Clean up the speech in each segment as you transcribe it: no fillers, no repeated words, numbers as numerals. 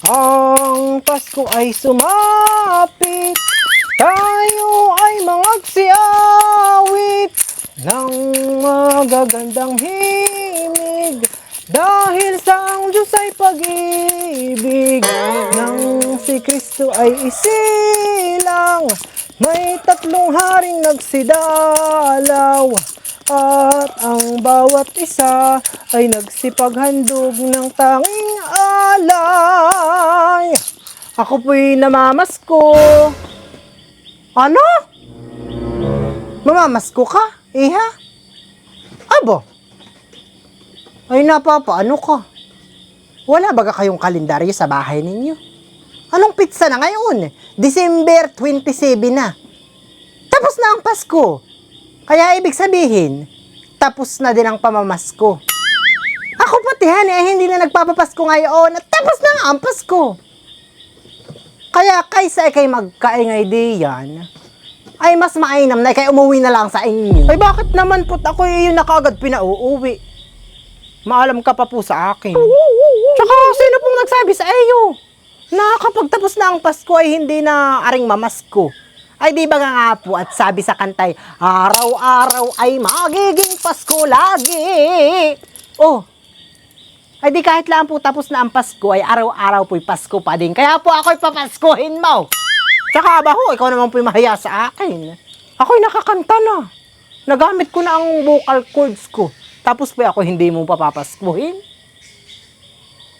Ang Pasko ay sumapit, tayo ay magsiawit ng magagandang himig, dahil sa ang Diyos ay pag-ibig. Nang si Kristo ay isilang, may 3 haring nagsidalaw, at ang bawat isa ay nagsipaghandog ng tanging alay. Ako po'y namamasko. Ano? Mamamasko ka, iha? Abo? Ay napapaano ka? Wala baga kayong kalendaryo sa bahay ninyo? Anong pizza na ngayon? December 27 na. Tapos na ang Pasko. Kaya ibig sabihin, tapos na din ang pamamasko. Ako pati hindi na nagpapapasko ngayon at tapos na ang Pasko. Kaya kaysa ikay magkaingay diyan, ay mas mainam na ikay umuwi na lang sa inyo. Ay bakit naman po't ako yun na kaagad pinauuwi? Maalam ka pa po sa akin. Tsaka sino pong nagsabi sa iyo na kapag tapos na ang Pasko ay hindi na aring mamasko? Ay di ba nga po at sabi sa kantay, araw-araw ay magiging Pasko lagi. Oh, ay di kahit lang po tapos na ang Pasko ay araw-araw po'y Pasko pa din. Kaya po ako'y papaskuhin mo. Tsaka ba ho, ikaw naman po'y mahiya sa akin. Ako'y nakakanta na. Nagamit ko na ang vocal cords ko. Tapos po ako hindi mo papapaskuhin.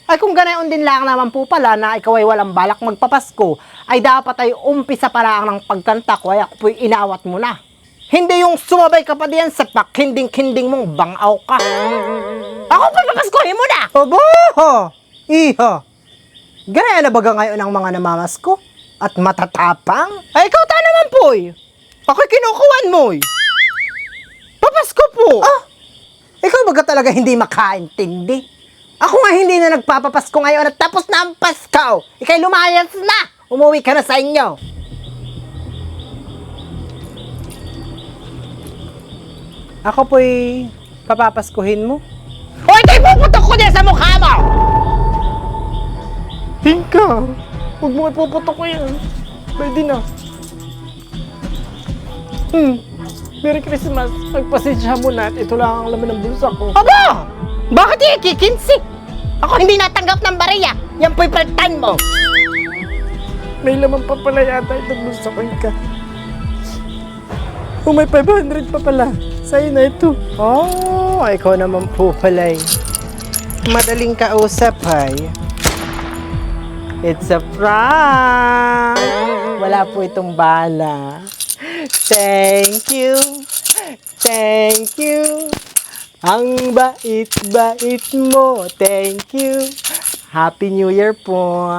Ay kung ganayon din lang naman po pala na ikaw ay walang balak magpapasko, ay dapat ay umpisa pa lang ng pagkanta ko ay ako po'y inawat mo na. Hindi yung sumabay ka pa diyan sa pakhinding-kinding mong bangaw ka. Ako pa papaskuhin mo na! Aba! Iha! Ganaya na baga ngayon ang mga namamasko? At matatapang? Ay ikaw ta naman po'y! Ako'y kinukuhan mo'y! Papasko po! Ah! Ikaw baga talaga hindi makaintindi? Ako nga hindi na nagpapapasko ngayon at tapos na ang Pasko. Ikay lumayas na. Umuwi ka na sa inyo. Ako po'y papapaskuhin mo. O ikay puputok ko din sa mukha mo! Tingka, huwag mo ipuputok ko yan. Pwede na. Merry Christmas. Magpasensya mo na at ito lang ang laman ng bulsa ko. Aba! Bakit ikikinsik? Ako hindi natanggap ng bariya. Yan po'y paltan mo. May laman pa pala yata itong bulsa ko ka. Oh, may 500 pa pala. Sa'yo na ito. Oh, ikaw naman po pala eh. Madaling kausap ay. It's a prank. Wala po itong bala. Thank you. Thank you. Ang bait-bait mo. Thank you. Happy New Year po.